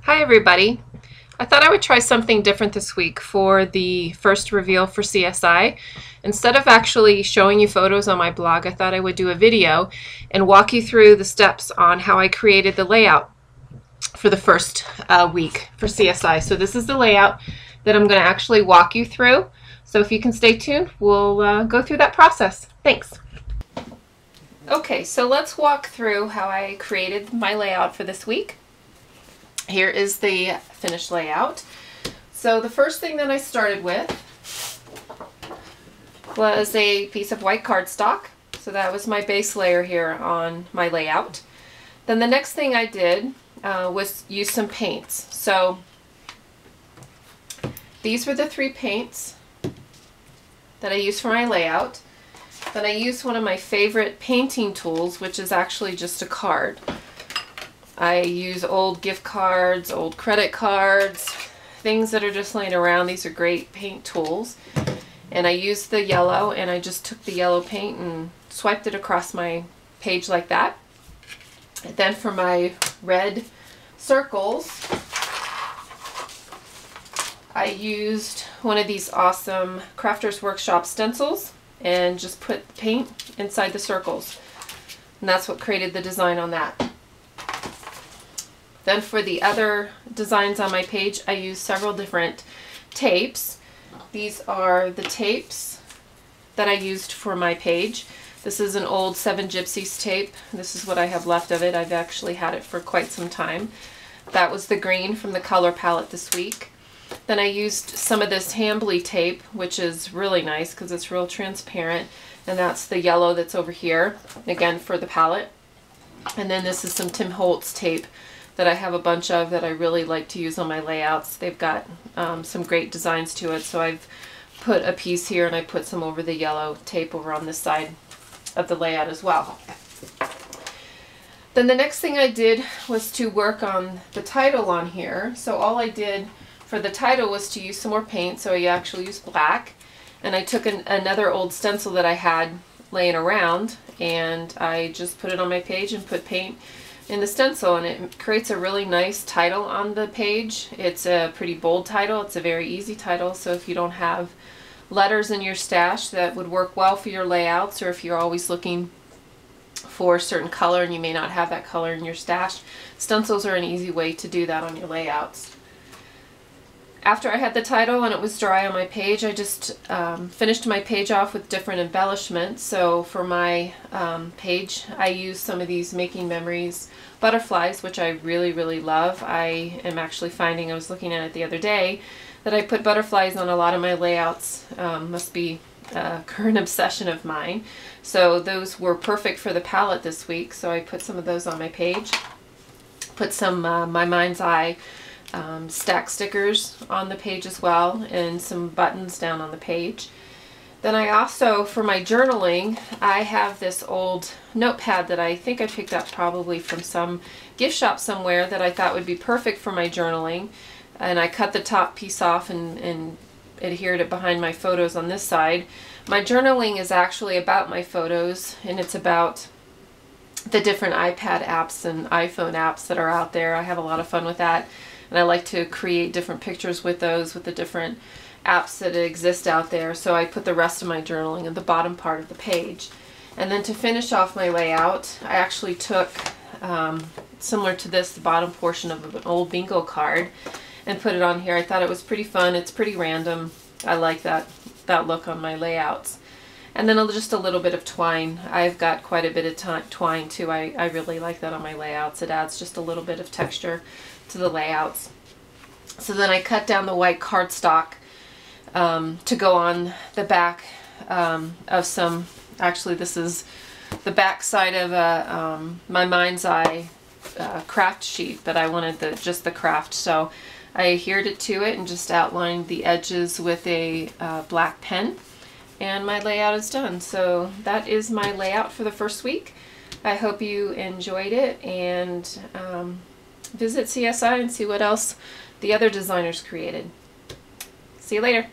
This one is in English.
Hi everybody. I thought I would try something different this week for the first reveal for CSI. Instead of actually showing you photos on my blog, I thought I would do a video and walk you through the steps on how I created the layout for the first week for CSI. So this is the layout that I'm going to actually walk you through. So if you can stay tuned, we'll go through that process. Thanks. Okay, so let's walk through how I created my layout for this week. Here is the finished layout. So the first thing that I started with was a piece of white cardstock. So that was my base layer here on my layout. Then the next thing I did was use some paints. So these were the 3 paints that I used for my layout. Then I used one of my favorite painting tools, which is actually just a card. I use old gift cards, old credit cards, things that are just laying around. These are great paint tools. And I used the yellow, and I just took the yellow paint and swiped it across my page like that. And then for my red circles, I used one of these awesome Crafters Workshop stencils and just put the paint inside the circles. And that's what created the design on that. Then for the other designs on my page, I used several different tapes. These are the tapes that I used for my page. This is an old 7 Gypsies tape. This is what I have left of it. I've actually had it for quite some time. That was the green from the color palette this week. Then I used some of this Hambly tape, which is really nice because it's real transparent. And that's the yellow that's over here, again for the palette. And then this is some Tim Holtz tape that I have a bunch of that I really like to use on my layouts. They've got some great designs to it, so I've put a piece here and I put some over the yellow tape over on this side of the layout as well. Then the next thing I did was to work on the title on here. So all I did for the title was to use some more paint, so I actually used black. And I took another old stencil that I had laying around, and I just put it on my page and put paint in the stencil, and it creates a really nice title on the page. It's a pretty bold title. It's a very easy title, so if you don't have letters in your stash, that would work well for your layouts, or if you're always looking for a certain color and you may not have that color in your stash, stencils are an easy way to do that on your layouts. After I had the title and it was dry on my page, I just finished my page off with different embellishments. So for my page, I used some of these Making Memories butterflies, which I really love. I am actually finding, I was looking at it the other day, that I put butterflies on a lot of my layouts. Must be a current obsession of mine. So those were perfect for the palette this week, so I put some of those on my page. Put some My Mind's Eye stack stickers on the page as well, and some buttons down on the page. Then I also, for my journaling, I have this old notepad that I think I picked up probably from some gift shop somewhere that I thought would be perfect for my journaling. And I cut the top piece off and adhered it behind my photos on this side. My journaling is actually about my photos, and it's about the different iPad apps and iPhone apps that are out there. I have a lot of fun with that. And I like to create different pictures with those, with the different apps that exist out there. So I put the rest of my journaling at the bottom part of the page. And then to finish off my layout, I actually took, similar to this, the bottom portion of an old bingo card and put it on here. I thought it was pretty fun. It's pretty random. I like that look on my layouts. And then just a little bit of twine. I've got quite a bit of twine too. I really like that on my layouts. It adds just a little bit of texture to the layouts. So then I cut down the white cardstock to go on the back of some, actually this is the back side of a My Mind's Eye craft sheet, but I wanted just the craft, so I adhered it to it and just outlined the edges with a black pen, and my layout is done. So that is my layout for the first week. I hope you enjoyed it, and visit CSI and see what else the other designers created. See you later.